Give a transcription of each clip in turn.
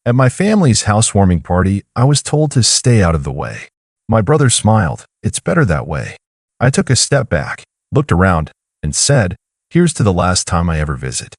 At my family's housewarming party, I was told to stay out of the way. My brother smiled. It's better that way. I took a step back, looked around, and said, here's to the last time I ever visit.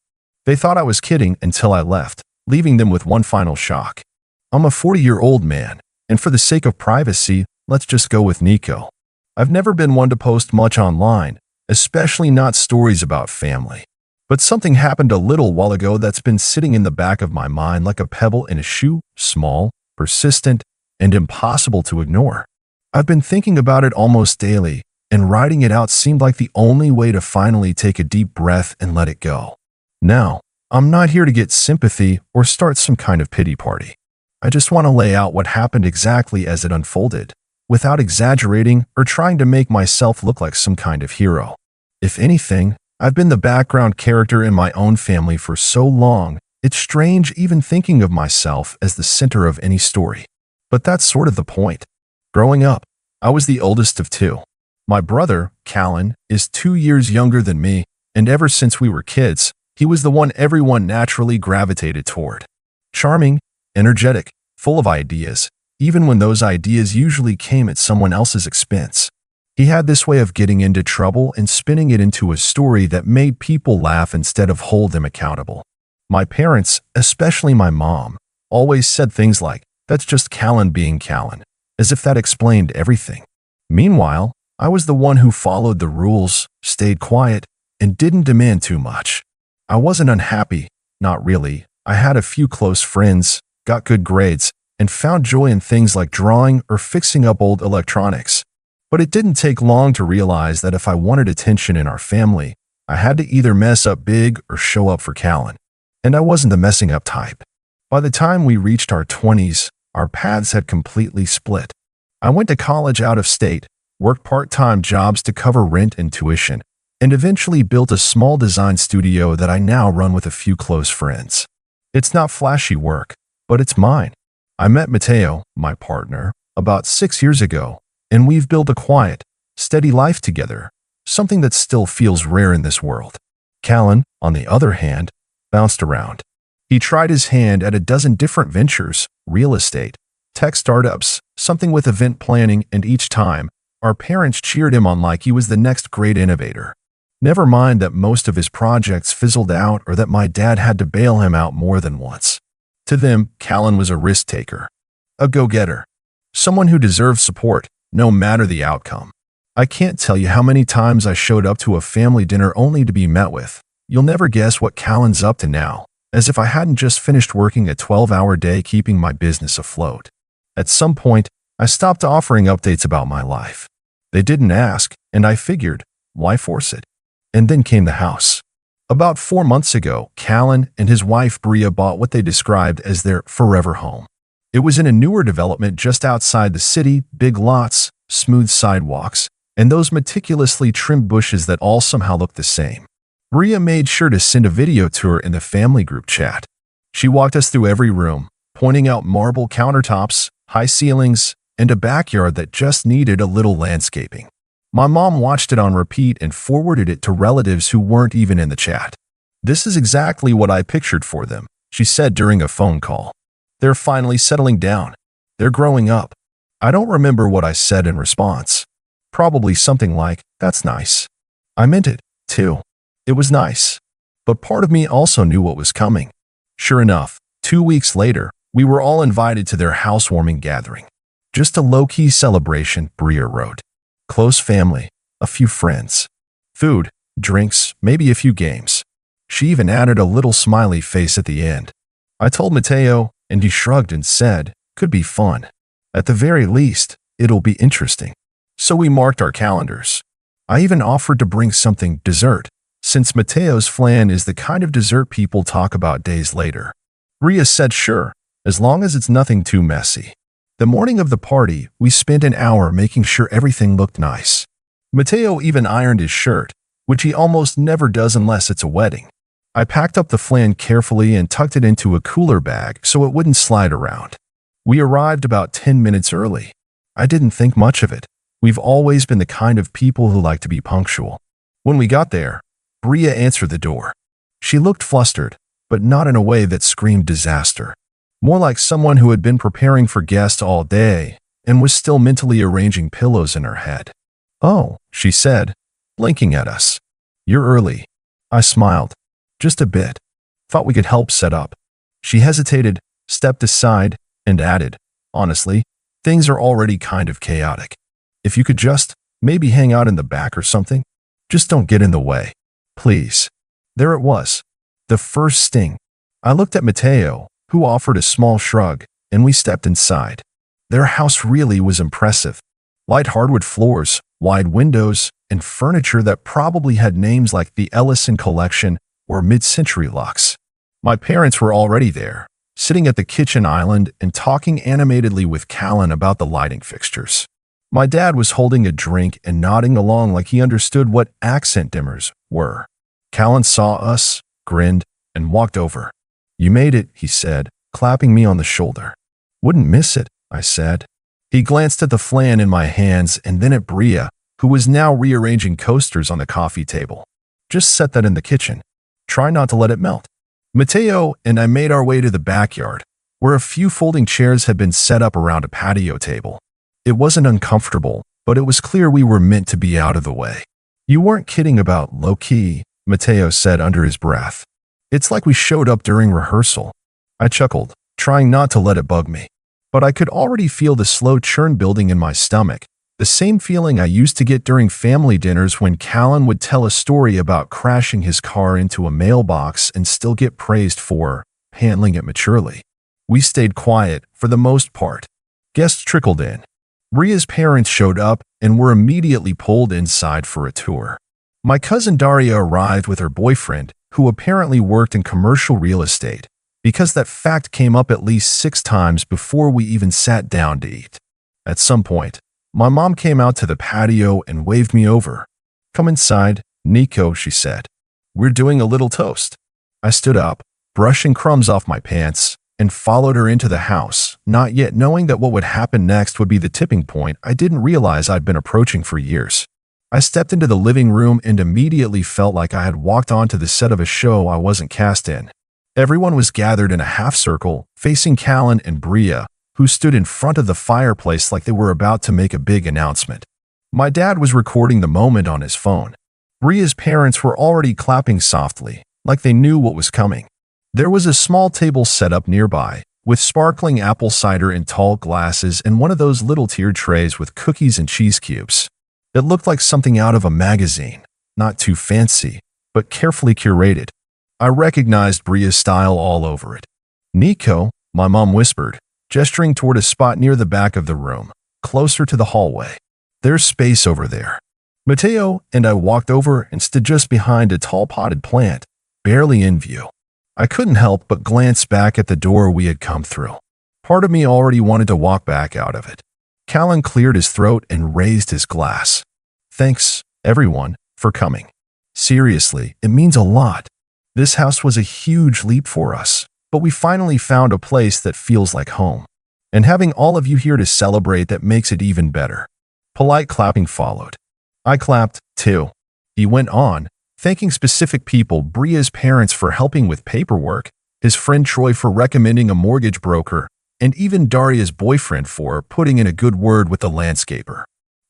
They thought I was kidding until I left, leaving them with one final shock. I'm a 40-year-old man, and for the sake of privacy, let's just go with Nico. I've never been one to post much online, especially not stories about family. But something happened a little while ago that's been sitting in the back of my mind like a pebble in a shoe, small, persistent, and impossible to ignore. I've been thinking about it almost daily, and writing it out seemed like the only way to finally take a deep breath and let it go. Now, I'm not here to get sympathy or start some kind of pity party. I just want to lay out what happened exactly as it unfolded, without exaggerating or trying to make myself look like some kind of hero. If anything, I've been the background character in my own family for so long, it's strange even thinking of myself as the center of any story. But that's sort of the point. Growing up, I was the oldest of two. My brother, Callan, is 2 years younger than me, and ever since we were kids, he was the one everyone naturally gravitated toward. Charming, energetic, full of ideas, even when those ideas usually came at someone else's expense. He had this way of getting into trouble and spinning it into a story that made people laugh instead of hold them accountable. My parents, especially my mom, always said things like, that's just Callan being Callan, as if that explained everything. Meanwhile, I was the one who followed the rules, stayed quiet, and didn't demand too much. I wasn't unhappy, not really. I had a few close friends, got good grades, and found joy in things like drawing or fixing up old electronics. But it didn't take long to realize that if I wanted attention in our family, I had to either mess up big or show up for Callan. And I wasn't the messing up type. By the time we reached our 20s, our paths had completely split. I went to college out of state, worked part-time jobs to cover rent and tuition, and eventually built a small design studio that I now run with a few close friends. It's not flashy work, but it's mine. I met Matteo, my partner, about 6 years ago, and we've built a quiet, steady life together, something that still feels rare in this world. Callan, on the other hand, bounced around. He tried his hand at a dozen different ventures, real estate, tech startups, something with event planning, and each time, our parents cheered him on like he was the next great innovator. Never mind that most of his projects fizzled out or that my dad had to bail him out more than once. To them, Callan was a risk-taker, a go-getter, someone who deserved support, no matter the outcome. I can't tell you how many times I showed up to a family dinner only to be met with, "You'll never guess what Callan's up to now," as if I hadn't just finished working a 12-hour day keeping my business afloat. At some point, I stopped offering updates about my life. They didn't ask, and I figured, why force it? And then came the house. About 4 months ago, Callan and his wife Bria bought what they described as their forever home. It was in a newer development just outside the city, big lots, smooth sidewalks, and those meticulously trimmed bushes that all somehow looked the same. Bria made sure to send a video tour in the family group chat. She walked us through every room, pointing out marble countertops, high ceilings, and a backyard that just needed a little landscaping. My mom watched it on repeat and forwarded it to relatives who weren't even in the chat. "This is exactly what I pictured for them," she said during a phone call. "They're finally settling down. They're growing up." I don't remember what I said in response. Probably something like, "That's nice." I meant it, too. It was nice. But part of me also knew what was coming. Sure enough, 2 weeks later, we were all invited to their housewarming gathering. Just a low-key celebration, Bria wrote. Close family, a few friends. Food, drinks, maybe a few games. She even added a little smiley face at the end. I told Matteo, and he shrugged and said, "Could be fun. At the very least, it'll be interesting." So we marked our calendars. I even offered to bring something dessert, since Matteo's flan is the kind of dessert people talk about days later. Bria said sure, as long as it's nothing too messy. The morning of the party, we spent an hour making sure everything looked nice. Matteo even ironed his shirt, which he almost never does unless it's a wedding. I packed up the flan carefully and tucked it into a cooler bag so it wouldn't slide around. We arrived about 10 minutes early. I didn't think much of it. We've always been the kind of people who like to be punctual. When we got there, Bria answered the door. She looked flustered, but not in a way that screamed disaster. more like someone who had been preparing for guests all day and was still mentally arranging pillows in her head. "Oh," she said, blinking at us. "You're early." I smiled. "Just a bit. Thought we could help set up." She hesitated, stepped aside, and added, "Honestly, things are already kind of chaotic. If you could just maybe hang out in the back or something? Just don't get in the way. Please." There it was. The first sting. I looked at Mateo, who offered a small shrug, and we stepped inside. Their house really was impressive. Light hardwood floors, wide windows, and furniture that probably had names like the Ellison Collection or Mid-Century Lux. My parents were already there, sitting at the kitchen island and talking animatedly with Callan about the lighting fixtures. My dad was holding a drink and nodding along like he understood what accent dimmers were. Callan saw us, grinned, and walked over. "You made it," he said, clapping me on the shoulder. "Wouldn't miss it," I said. He glanced at the flan in my hands and then at Bria, who was now rearranging coasters on the coffee table. "Just set that in the kitchen. Try not to let it melt." Mateo and I made our way to the backyard, where a few folding chairs had been set up around a patio table. It wasn't uncomfortable, but it was clear we were meant to be out of the way. "You weren't kidding about low-key," Mateo said under his breath. "It's like we showed up during rehearsal." I chuckled, trying not to let it bug me. But I could already feel the slow churn building in my stomach, the same feeling I used to get during family dinners when Callan would tell a story about crashing his car into a mailbox and still get praised for handling it maturely. We stayed quiet for the most part. Guests trickled in. Bria's parents showed up and were immediately pulled inside for a tour. My cousin Daria arrived with her boyfriend, who apparently worked in commercial real estate, because that fact came up at least 6 times before we even sat down to eat. At some point, my mom came out to the patio and waved me over. "Come inside, Nico," she said. "We're doing a little toast." I stood up, brushing crumbs off my pants, and followed her into the house, not yet knowing that what would happen next would be the tipping point I didn't realize I'd been approaching for years. I stepped into the living room and immediately felt like I had walked onto the set of a show I wasn't cast in. Everyone was gathered in a half-circle, facing Callan and Bria, who stood in front of the fireplace like they were about to make a big announcement. My dad was recording the moment on his phone. Bria's parents were already clapping softly, like they knew what was coming. There was a small table set up nearby, with sparkling apple cider in tall glasses and one of those little tiered trays with cookies and cheese cubes. It looked like something out of a magazine, not too fancy, but carefully curated. I recognized Bria's style all over it. "Nico," my mom whispered, gesturing toward a spot near the back of the room, closer to the hallway. "There's space over there." Mateo and I walked over and stood just behind a tall potted plant, barely in view. I couldn't help but glance back at the door we had come through. Part of me already wanted to walk back out of it. Callan cleared his throat and raised his glass. "Thanks, everyone, for coming. Seriously, it means a lot. This house was a huge leap for us, but we finally found a place that feels like home. And having all of you here to celebrate that makes it even better." Polite clapping followed. I clapped, too. He went on, thanking specific people: Bria's parents for helping with paperwork, his friend Troy for recommending a mortgage broker, and even Daria's boyfriend for putting in a good word with the landscaper.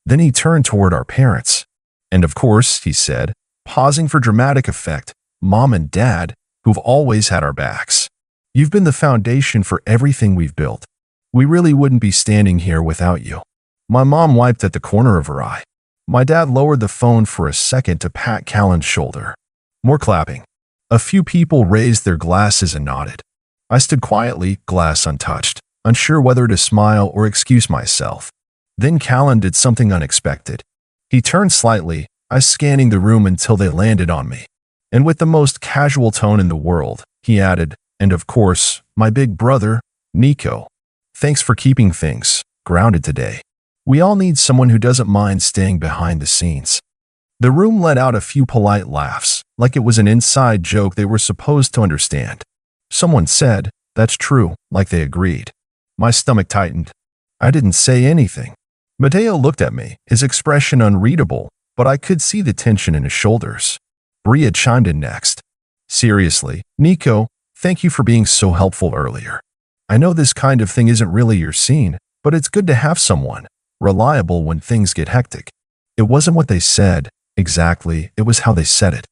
Then he turned toward our parents. "And of course," he said, pausing for dramatic effect, "Mom and Dad, who've always had our backs. You've been the foundation for everything we've built. We really wouldn't be standing here without you." My mom wiped at the corner of her eye. My dad lowered the phone for a second to pat Callan's shoulder. More clapping. A few people raised their glasses and nodded. I stood quietly, glass untouched, unsure whether to smile or excuse myself. Then Callan did something unexpected. He turned slightly, eyes scanning the room until they landed on me. And with the most casual tone in the world, he added, "And of course, my big brother, Nico. Thanks for keeping things grounded today. We all need someone who doesn't mind staying behind the scenes." The room let out a few polite laughs, like it was an inside joke they were supposed to understand. Someone said, "That's true," like they agreed. My stomach tightened. I didn't say anything. Mateo looked at me, his expression unreadable, but I could see the tension in his shoulders. Bria chimed in next. "Seriously, Nico, thank you for being so helpful earlier. I know this kind of thing isn't really your scene, but it's good to have someone reliable when things get hectic. It wasn't what they said, exactly, it was how they said it.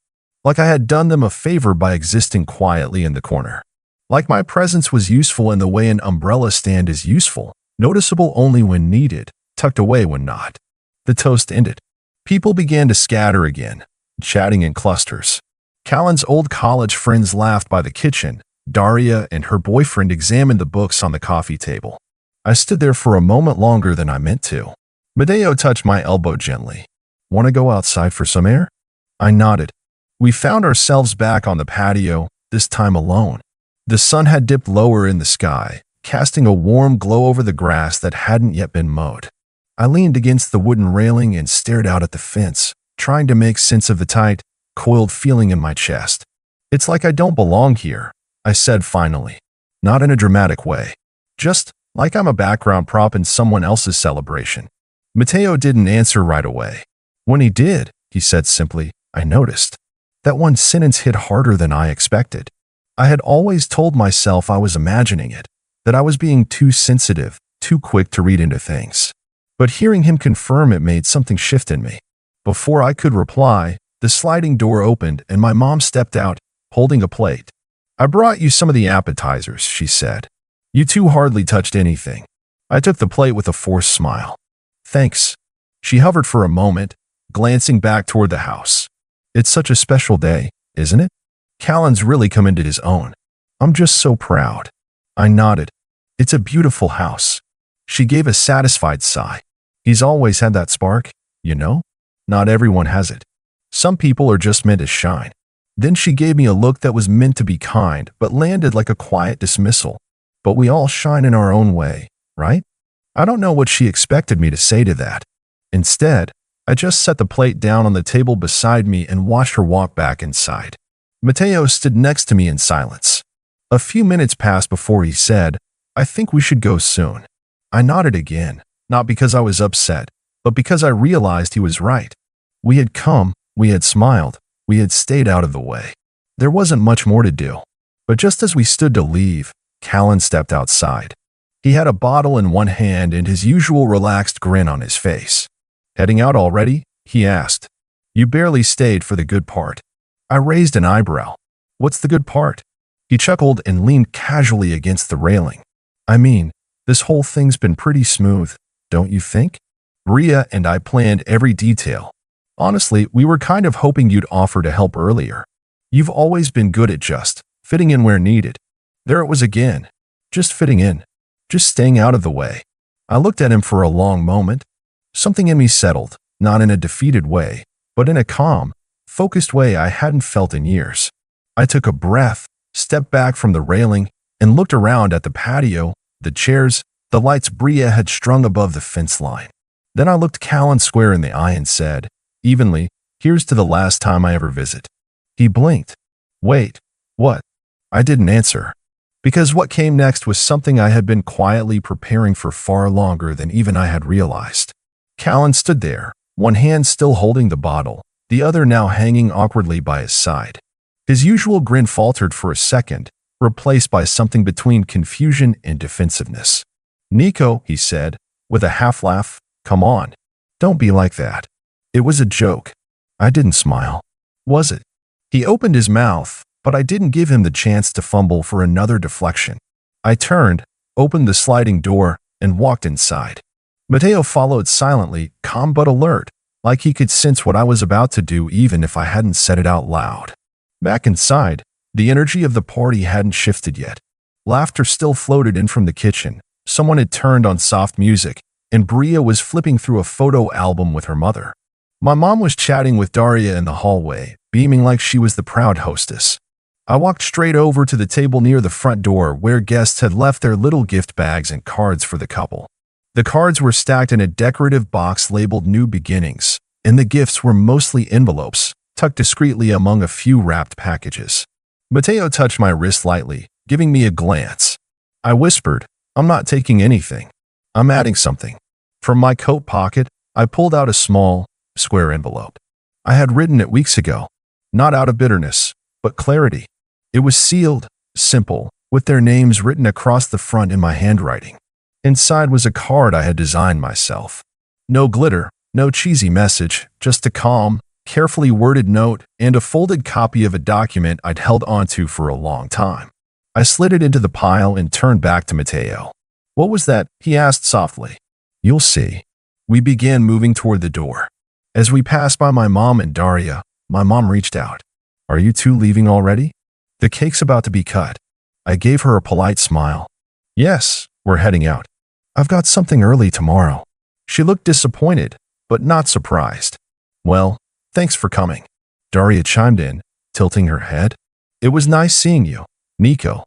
Like I had done them a favor by existing quietly in the corner. Like my presence was useful in the way an umbrella stand is useful, noticeable only when needed, tucked away when not. The toast ended. People began to scatter again, chatting in clusters. Callan's old college friends laughed by the kitchen. Daria and her boyfriend examined the books on the coffee table. I stood there for a moment longer than I meant to. Medeo touched my elbow gently. Want to go outside for some air? I nodded. We found ourselves back on the patio, this time alone. The sun had dipped lower in the sky, casting a warm glow over the grass that hadn't yet been mowed. I leaned against the wooden railing and stared out at the fence, trying to make sense of the tight, coiled feeling in my chest. It's like I don't belong here, I said finally. Not in a dramatic way. Just like I'm a background prop in someone else's celebration. Mateo didn't answer right away. When he did, he said simply, I noticed. That one sentence hit harder than I expected. I had always told myself I was imagining it, that I was being too sensitive, too quick to read into things. But hearing him confirm it made something shift in me. Before I could reply, the sliding door opened and my mom stepped out, holding a plate. I brought you some of the appetizers, she said. You two hardly touched anything. I took the plate with a forced smile. Thanks. She hovered for a moment, glancing back toward the house. It's such a special day, isn't it? Callan's really come into his own. I'm just so proud. I nodded. It's a beautiful house. She gave a satisfied sigh. He's always had that spark, you know? Not everyone has it. Some people are just meant to shine. Then she gave me a look that was meant to be kind, but landed like a quiet dismissal. But we all shine in our own way, right? I don't know what she expected me to say to that. Instead, I just set the plate down on the table beside me and watched her walk back inside. Mateo stood next to me in silence. A few minutes passed before he said, I think we should go soon. I nodded again, not because I was upset, but because I realized he was right. We had come, we had smiled, we had stayed out of the way. There wasn't much more to do. But just as we stood to leave, Callan stepped outside. He had a bottle in one hand and his usual relaxed grin on his face. Heading out already? He asked. You barely stayed for the good part. I raised an eyebrow. What's the good part? He chuckled and leaned casually against the railing. I mean, this whole thing's been pretty smooth, don't you think? Bria and I planned every detail. Honestly, we were kind of hoping you'd offer to help earlier. You've always been good at just fitting in where needed. There it was again. Just fitting in. Just staying out of the way. I looked at him for a long moment. Something in me settled, not in a defeated way, but in a calm, focused way I hadn't felt in years. I took a breath, stepped back from the railing, and looked around at the patio, the chairs, the lights Bria had strung above the fence line. Then I looked Callan square in the eye and said, evenly, here's to the last time I ever visit. He blinked. Wait, what? I didn't answer. Because what came next was something I had been quietly preparing for far longer than even I had realized. Callan stood there, one hand still holding the bottle, the other now hanging awkwardly by his side. His usual grin faltered for a second, replaced by something between confusion and defensiveness. Nico, he said, with a half-laugh, come on. Don't be like that. It was a joke. I didn't smile. Was it? He opened his mouth, but I didn't give him the chance to fumble for another deflection. I turned, opened the sliding door, and walked inside. Mateo followed silently, calm but alert, like he could sense what I was about to do even if I hadn't said it out loud. Back inside, the energy of the party hadn't shifted yet. Laughter still floated in from the kitchen. Someone had turned on soft music, and Bria was flipping through a photo album with her mother. My mom was chatting with Daria in the hallway, beaming like she was the proud hostess. I walked straight over to the table near the front door where guests had left their little gift bags and cards for the couple. The cards were stacked in a decorative box labeled New Beginnings, and the gifts were mostly envelopes, tucked discreetly among a few wrapped packages. Mateo touched my wrist lightly, giving me a glance. I whispered, I'm not taking anything. I'm adding something. From my coat pocket, I pulled out a small, square envelope. I had written it weeks ago, not out of bitterness, but clarity. It was sealed, simple, with their names written across the front in my handwriting. Inside was a card I had designed myself. No glitter, no cheesy message, just a calm, carefully worded note and a folded copy of a document I'd held onto for a long time. I slid it into the pile and turned back to Mateo. "What was that?" he asked softly. "You'll see." We began moving toward the door. As we passed by my mom and Daria, my mom reached out. "Are you two leaving already? The cake's about to be cut." I gave her a polite smile. "Yes, we're heading out. I've got something early tomorrow." She looked disappointed, but not surprised. "Well, thanks for coming," Daria chimed in, tilting her head. "It was nice seeing you, Nico.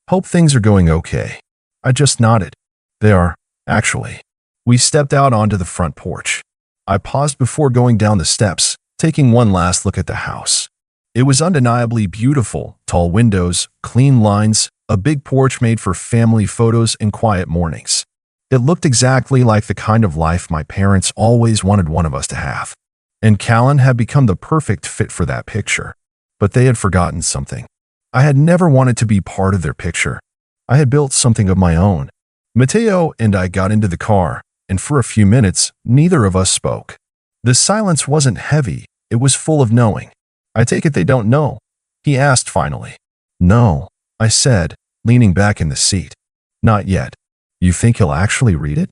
Hope things are going okay." I just nodded. "They are, actually." We stepped out onto the front porch. I paused before going down the steps, taking one last look at the house. It was undeniably beautiful, tall windows, clean lines, a big porch made for family photos and quiet mornings. It looked exactly like the kind of life my parents always wanted one of us to have. And Callan had become the perfect fit for that picture. But they had forgotten something. I had never wanted to be part of their picture. I had built something of my own. Mateo and I got into the car, and for a few minutes, neither of us spoke. The silence wasn't heavy, it was full of knowing. "I take it they don't know?" he asked finally. "No," I said, leaning back in the seat. "Not yet." "You think he'll actually read it?"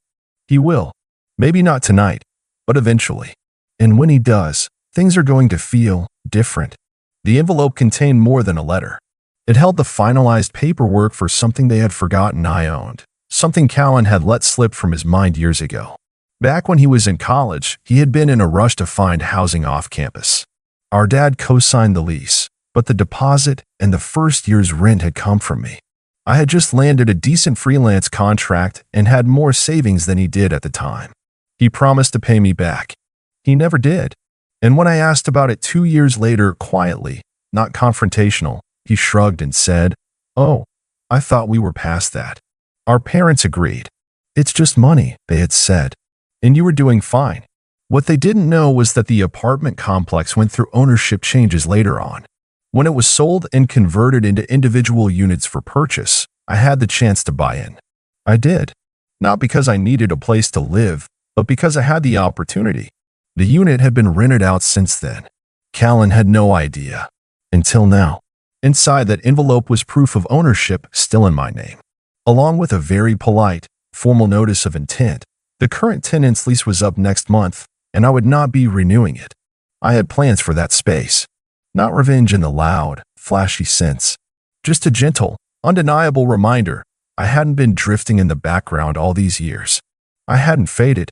"He will. Maybe not tonight, but eventually. And when he does, things are going to feel different." The envelope contained more than a letter. It held the finalized paperwork for something they had forgotten I owned, something Callan had let slip from his mind years ago. Back when he was in college, he had been in a rush to find housing off campus. Our dad co-signed the lease, but the deposit and the first year's rent had come from me. I had just landed a decent freelance contract and had more savings than he did at the time. He promised to pay me back. He never did. And when I asked about it 2 years later, quietly, not confrontational, he shrugged and said, "Oh, I thought we were past that." Our parents agreed. "It's just money," they had said, "and you were doing fine." What they didn't know was that the apartment complex went through ownership changes later on. When it was sold and converted into individual units for purchase, I had the chance to buy in. I did. Not because I needed a place to live, but because I had the opportunity. The unit had been rented out since then. Callan had no idea. Until now. Inside that envelope was proof of ownership still in my name, along with a very polite, formal notice of intent. The current tenant's lease was up next month, and I would not be renewing it. I had plans for that space. Not revenge in the loud, flashy sense. Just a gentle, undeniable reminder I hadn't been drifting in the background all these years. I hadn't faded.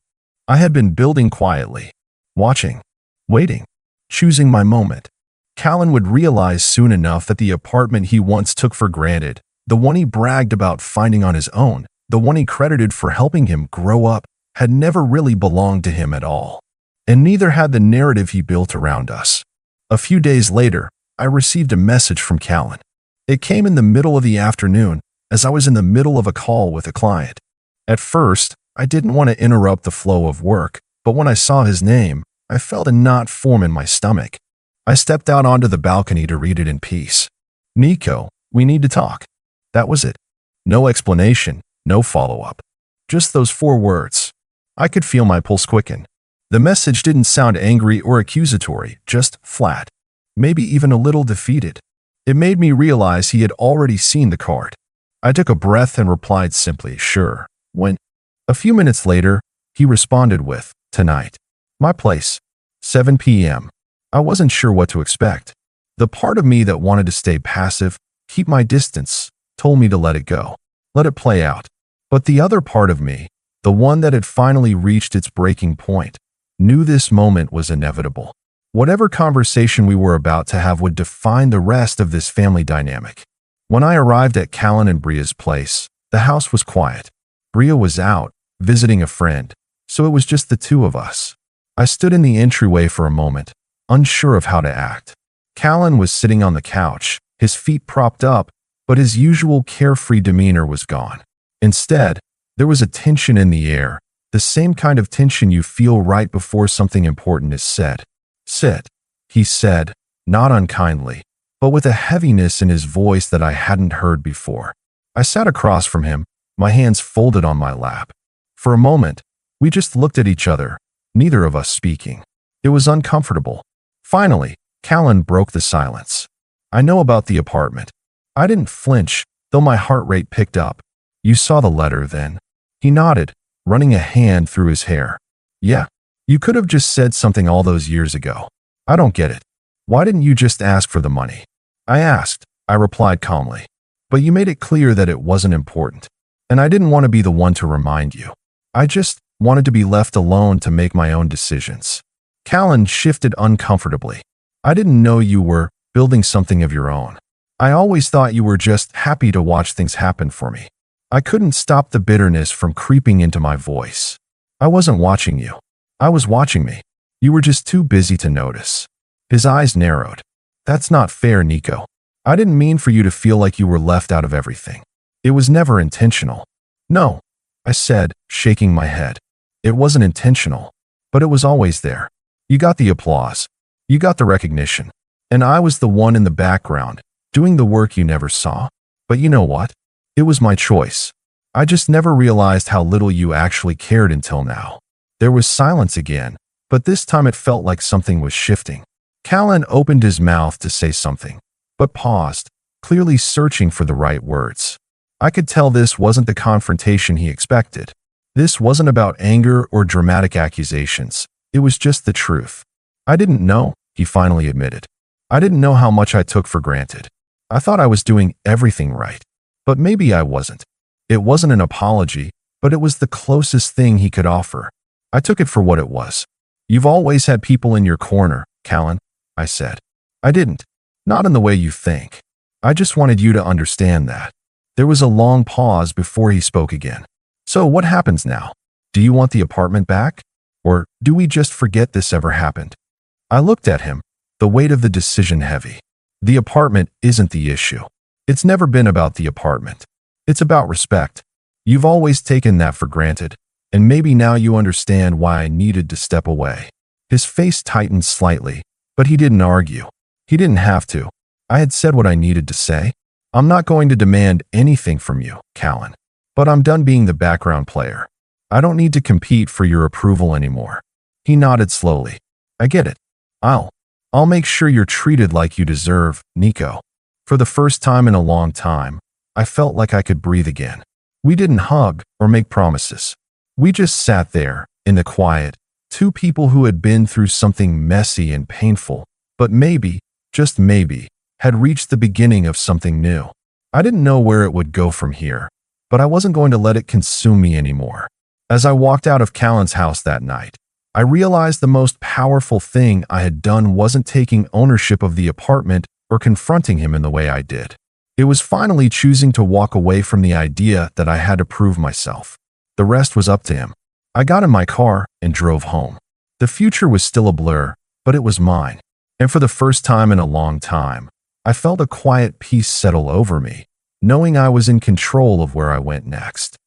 I had been building quietly, watching, waiting, choosing my moment. Callan would realize soon enough that the apartment he once took for granted, the one he bragged about finding on his own, the one he credited for helping him grow up, had never really belonged to him at all. And neither had the narrative he built around us. A few days later, I received a message from Callan. It came in the middle of the afternoon, as I was in the middle of a call with a client. At first, I didn't want to interrupt the flow of work, but when I saw his name, I felt a knot form in my stomach. I stepped out onto the balcony to read it in peace. "Nico, we need to talk." That was it. No explanation, no follow-up. Just those 4 words. I could feel my pulse quicken. The message didn't sound angry or accusatory, just flat. Maybe even a little defeated. It made me realize he had already seen the card. I took a breath and replied simply, "Sure." When, a few minutes later, he responded with, "Tonight. My place. 7 p.m. I wasn't sure what to expect. The part of me that wanted to stay passive, keep my distance, told me to let it go. Let it play out. But the other part of me, the one that had finally reached its breaking point, knew this moment was inevitable. Whatever conversation we were about to have would define the rest of this family dynamic. When I arrived at Callan and Bria's place, the house was quiet. Bria was out, visiting a friend, so it was just the 2 of us. I stood in the entryway for a moment, unsure of how to act. Callan was sitting on the couch, his feet propped up, but his usual carefree demeanor was gone. Instead, there was a tension in the air, the same kind of tension you feel right before something important is said. "Sit," he said, not unkindly, but with a heaviness in his voice that I hadn't heard before. I sat across from him, my hands folded on my lap. For a moment, we just looked at each other, neither of us speaking. It was uncomfortable. Finally, Callan broke the silence. I know about the apartment. I didn't flinch, though my heart rate picked up. You saw the letter then? He nodded, running a hand through his hair. Yeah. You could have just said something all those years ago. I don't get it. Why didn't you just ask for the money? I asked, I replied calmly. But you made it clear that it wasn't important. And I didn't want to be the one to remind you. I just wanted to be left alone to make my own decisions. Callan shifted uncomfortably. I didn't know you were building something of your own. I always thought you were just happy to watch things happen for me. I couldn't stop the bitterness from creeping into my voice. I wasn't watching you. I was watching me. You were just too busy to notice. His eyes narrowed. That's not fair, Nico. I didn't mean for you to feel like you were left out of everything. It was never intentional. No, I said, shaking my head. It wasn't intentional, but it was always there. You got the applause. You got the recognition. And I was the one in the background, doing the work you never saw. But you know what? It was my choice. I just never realized how little you actually cared until now. There was silence again, but this time it felt like something was shifting. Callan opened his mouth to say something, but paused, clearly searching for the right words. I could tell this wasn't the confrontation he expected. This wasn't about anger or dramatic accusations. It was just the truth. I didn't know, he finally admitted. I didn't know how much I took for granted. I thought I was doing everything right. But maybe I wasn't. It wasn't an apology, but it was the closest thing he could offer. I took it for what it was. You've always had people in your corner, Callan, I said. I didn't. Not in the way you think. I just wanted you to understand that. There was a long pause before he spoke again. So what happens now? Do you want the apartment back? Or do we just forget this ever happened? I looked at him, the weight of the decision heavy. The apartment isn't the issue. It's never been about the apartment. It's about respect. You've always taken that for granted, and maybe now you understand why I needed to step away. His face tightened slightly, but he didn't argue. He didn't have to. I had said what I needed to say. I'm not going to demand anything from you, Callan, but I'm done being the background player. I don't need to compete for your approval anymore. He nodded slowly. I get it. I'll make sure you're treated like you deserve, Nico. For the first time in a long time, I felt like I could breathe again. We didn't hug or make promises. We just sat there, in the quiet, two people who had been through something messy and painful, but maybe, just maybe, had reached the beginning of something new. I didn't know where it would go from here, but I wasn't going to let it consume me anymore. As I walked out of Callan's house that night, I realized the most powerful thing I had done wasn't taking ownership of the apartment or confronting him in the way I did. It was finally choosing to walk away from the idea that I had to prove myself. The rest was up to him. I got in my car and drove home. The future was still a blur, but it was mine. And for the first time in a long time, I felt a quiet peace settle over me, knowing I was in control of where I went next.